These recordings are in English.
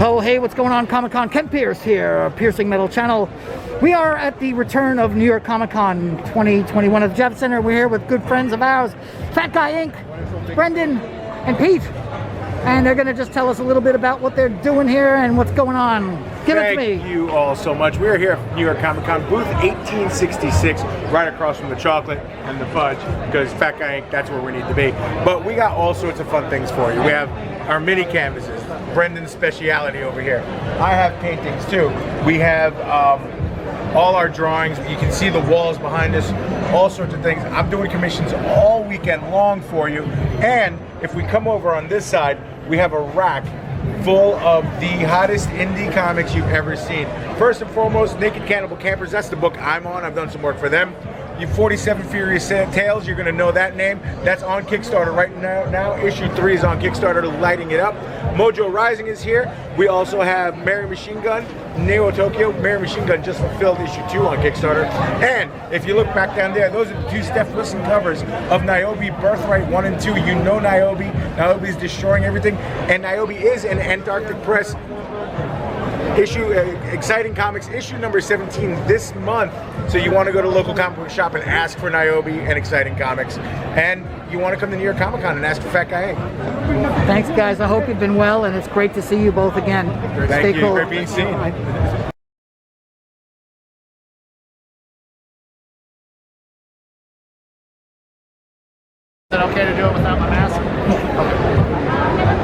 Oh, hey, what's going on, Comic-Con? Ken Pierce here, Piercing Metal channel. We are at the return of New York Comic-Con 2021 at the Javits Center. We're here with good friends of ours, Fat Guy Inc., Brendan, and Pete. And they're going to just tell us a little bit about what they're doing here and what's going on. Give it to me. Thank you all so much. We're here at New York Comic-Con, booth 1866, right across from the chocolate and the fudge, because Fat Guy Inc., that's where we need to be. But we got all sorts of fun things for you. We have our mini canvases, Brendan's speciality over here. I have paintings too. We have all our drawings. You can see the walls behind us, all sorts of things. I'm doing commissions all weekend long for you. And if we come over on this side, we have a rack full of the hottest indie comics you've ever seen. First and foremost, Naked Cannibal Campers. That's the book I'm on. I've done some work for them. You 47 Furious Tales, you're going to know that name. That's on Kickstarter right now. Issue 3 is on Kickstarter, lighting it up. Mojo Rising is here. We also have Mary Machine Gun, Neo Tokyo. Mary Machine Gun just fulfilled issue 2 on Kickstarter. And if you look back down there, those are the 2 Steph Wilson covers of Niobe Birthright 1 and 2. You know Niobe. Niobe is destroying everything. And Niobe is an Antarctic Press issue, Exciting Comics, issue number 17 this month. So you want to go to local comic book shop and ask for Niobe and Exciting Comics. And you want to come to New York Comic Con and ask for Fat Guy Inc. Thanks, guys. I hope you've been well, and it's great to see you both again. Thank you. Cool. Great being seen. Is it okay to do it without my mask?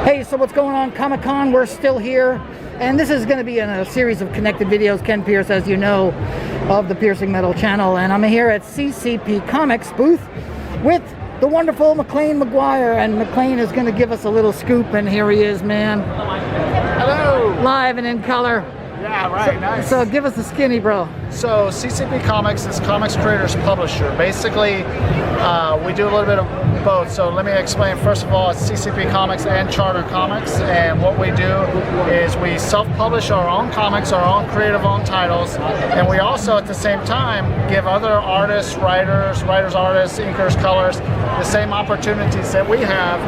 Hey, so what's going on, Comic-Con? We're still here, and this is going to be in a series of connected videos. Ken Pierce, as you know, of the Piercing Metal channel, and I'm here at CCP Comics booth with the wonderful McGuire, and McLain is going to give us a little scoop, and here he is, man. Hello! Live and in color. Yeah, right, nice. So give us the skinny, bro. So CCP Comics is Comics Creators Publisher. Basically, we do a little bit of both. So let me explain. First of all, it's CCP Comics and Charter Comics, and what we do is we self-publish our own comics, our own creative-owned titles, and we also, at the same time, give other artists, writers, artists, inkers, colors, the same opportunities that we have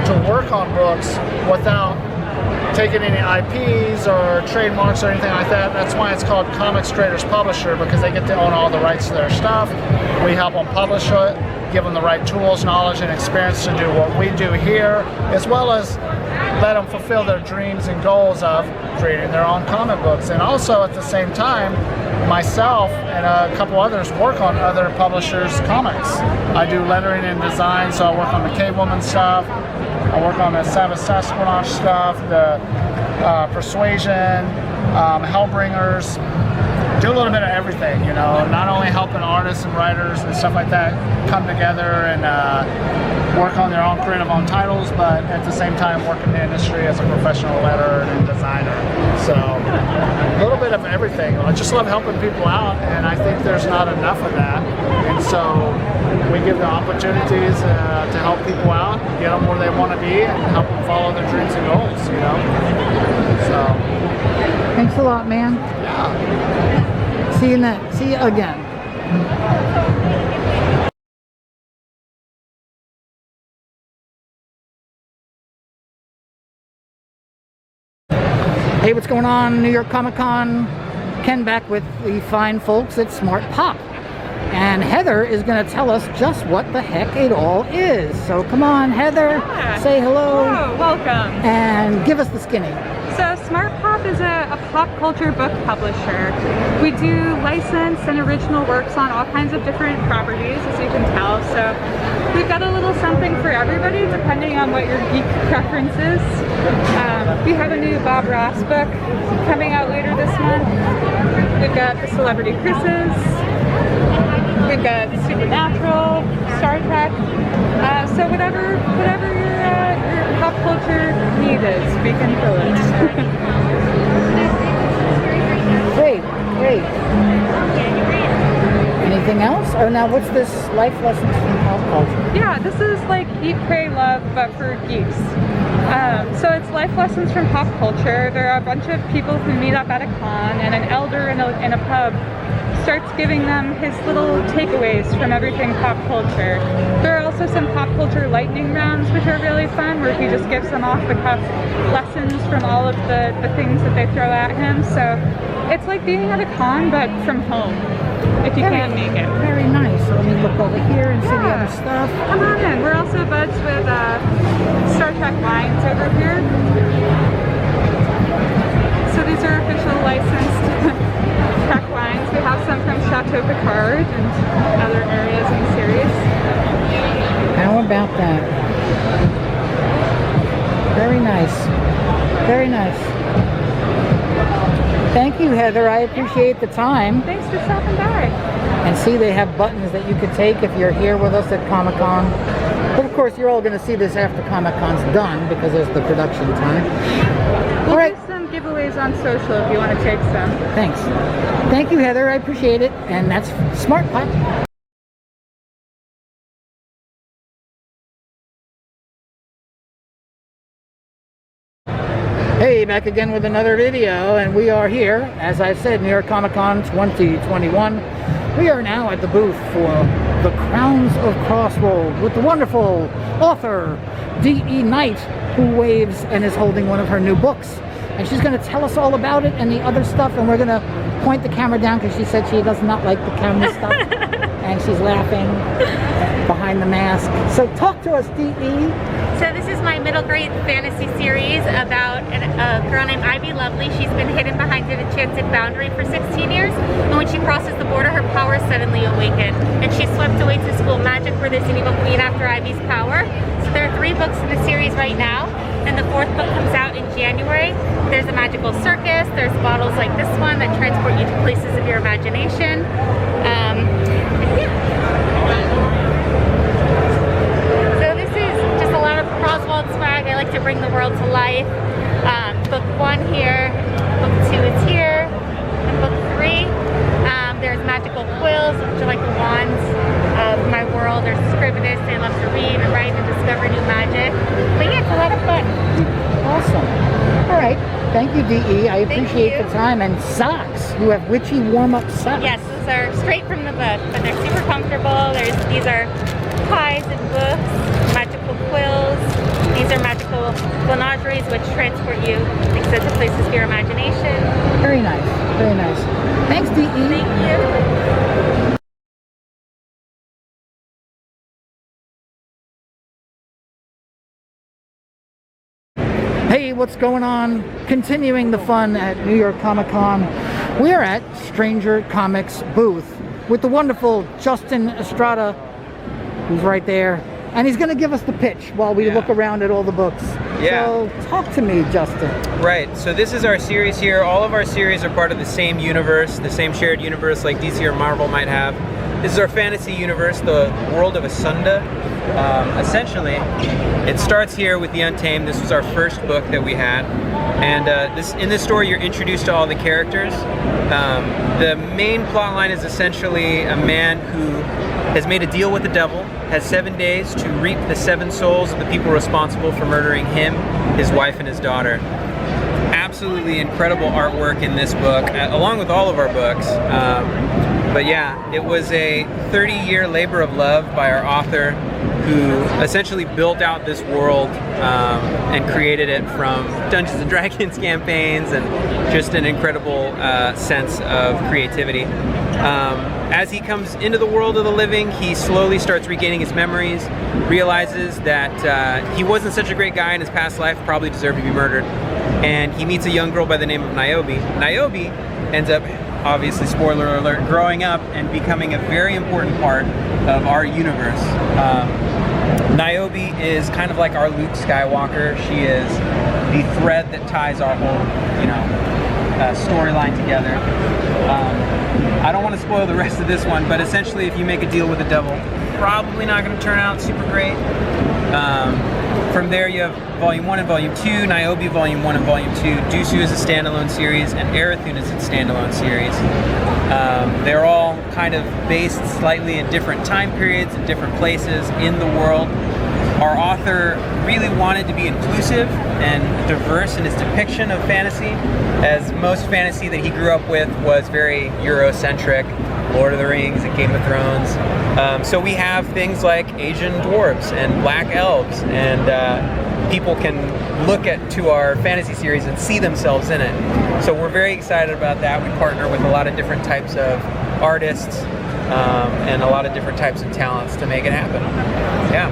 to work on books without taking any IPs or trademarks or anything like that. That's why it's called Comics Creators Publisher, because they get to own all the rights to their stuff. We help them publish it, give them the right tools, knowledge, and experience to do what we do here, as well as let them fulfill their dreams and goals of creating their own comic books. And also at the same time, myself and a couple others work on other publishers' comics. I do lettering and design, so I work on the Cave Woman stuff, I work on the Savage Sasquatch stuff, the Persuasion, Hellbringers. Do a little bit of everything, you know, not only helping artists and writers and stuff like that come together and work on their own creative own titles, but at the same time work in the industry as a professional letterer and designer. So a little bit of everything. I just love helping people out, and I think there's not enough of that. And so we give them opportunities to help people out, get them where they want to be, and help them follow their dreams and goals, you know. So thanks a lot, man. yeah. See you again. Hey, what's going on, New York Comic-Con? Ken back with the fine folks at Smart Pop. And Heather is going to tell us just what the heck it all is. So come on, Heather, say hello. Hello, welcome. And give us the skinny. So Smart Pop is a pop culture book publisher. We do licensed and original works on all kinds of different properties, as you can tell. So we've got a little something for everybody, depending on what your geek preference is. We have a new Bob Ross book coming out later this month. We've got the Celebrity Chris's. We've got Supernatural, Star Trek. So whatever your pop culture need is, we can fill it. Great. Anything else? Or now what's this life lessons from pop culture? Yeah, this is like Eat, Pray, Love, but for geeks. So it's life lessons from pop culture. There are a bunch of people who meet up at a con, and an elder in a pub starts giving them his little takeaways from everything pop culture. There are also some pop culture lightning rounds, which are really fun, where he just gives them off the cuff lessons from all of the things that they throw at him. So it's like being at a con, but from home, if you can make it. Very nice. So let me look over here and see the Yeah. other stuff. Come on in. We're also buds with Star Trek lines over here. So these are official licensed Trek lines. We have some from Chateau Picard and other areas in the series. How about that? Very nice. Very nice. Thank you, Heather. I appreciate the time. Thanks for stopping by. And see, they have buttons that you could take if you're here with us at Comic-Con. But of course, you're all going to see this after Comic-Con's done because there's the production time. We'll All right. do some giveaways on social if you want to take some. Thanks. Thank you, Heather. I appreciate it. And that's Smart Pop. Hey, back again with another video, and we are here, as I said, New York Comic Con 2021. We are now at the booth for The Crowns of Croswald with the wonderful author D.E. Knight, who waves and is holding one of her new books. And she's going to tell us all about it and the other stuff, and we're going to point the camera down because she said she does not like the camera stuff. And she's laughing behind the mask. So talk to us, D.E. So this is my middle grade fantasy series about a girl named Ivy Lovely. She's been hidden behind an enchanted boundary for 16 years, and when she crosses the border, her powers suddenly awaken, and she's swept away to school magic where there's an evil queen after Ivy's power. So there are 3 books in the series right now, and the 4th book comes out in January. There's a magical circus, there's bottles like this one that transport you to places of your imagination. Croswald swag. I like to bring the world to life. Book 1 here, book 2 is here, and book 3, there's magical quills, which are like the wands of my world. There's scribonists, they love to read and write and discover new magic. But yeah, it's a lot of fun. Awesome. All right. Thank you, D.E. I Thank appreciate you. the time. And socks. You have witchy warm-up socks. Yes, those are straight from the book, but they're super comfortable. These are ties and books, magical quills. These are magical menageries, which transport you, like I said, to places of your imagination. Very nice. Very nice. Thanks, D.E. Thank you. Hey, what's going on? Continuing the fun at New York Comic Con. We're at Stranger Comics booth with the wonderful Justin Estrada, who's right there. And he's going to give us the pitch while we look around at all the books. Yeah. So talk to me, Justin. Right, so this is our series here. All of our series are part of the same universe, the same shared universe like DC or Marvel might have. This is our fantasy universe, the world of Asunda. Essentially, it starts here with The Untamed. This was our first book that we had. And in this story, you're introduced to all the characters. The main plot line is essentially a man who has made a deal with the devil, has 7 days to reap the 7 souls of the people responsible for murdering him, his wife, and his daughter. Absolutely incredible artwork in this book, along with all of our books. But yeah, it was a 30-year labor of love by our author, who essentially built out this world and created it from Dungeons and Dragons campaigns and just an incredible sense of creativity. As he comes into the world of the living, he slowly starts regaining his memories, realizes that he wasn't such a great guy in his past life, probably deserved to be murdered, and he meets a young girl by the name of Niobe. Niobe ends up, obviously spoiler alert, growing up and becoming a very important part of our universe. Niobe is kind of like our Luke Skywalker. She is the thread that ties our whole, storyline together. I don't want to spoil the rest of this one, but essentially if you make a deal with the devil, probably not going to turn out super great. From there you have Volume 1 and Volume 2, Niobe Volume 1 and Volume 2, Dusu is a standalone series, and Arathun is a standalone series. They're all kind of based slightly in different time periods and different places in the world. Our author really wanted to be inclusive and diverse in his depiction of fantasy, as most fantasy that he grew up with was very Eurocentric. Lord of the Rings and Game of Thrones. So we have things like Asian dwarves and black elves, and people can look to our fantasy series and see themselves in it. So we're very excited about that. We partner with a lot of different types of artists and a lot of different types of talents to make it happen. Yeah.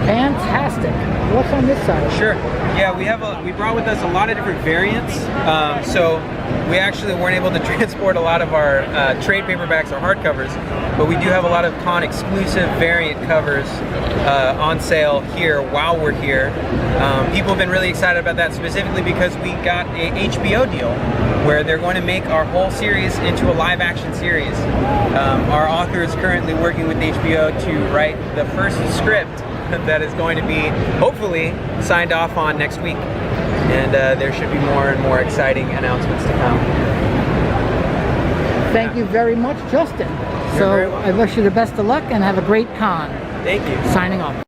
Fantastic. What's on this side? Sure. Yeah, we brought with us a lot of different variants. So we actually weren't able to transport a lot of our trade paperbacks or hardcovers, but we do have a lot of con exclusive variant covers on sale here while we're here. People have been really excited about that, specifically because we got a HBO deal where they're going to make our whole series into a live action series. Our author is currently working with HBO to write the first script that is going to be hopefully signed off on next week, and there should be more and more exciting announcements to come. Thank you very much, Justin. You're very So welcome. I wish you the best of luck and have a great con. Thank you. Signing off.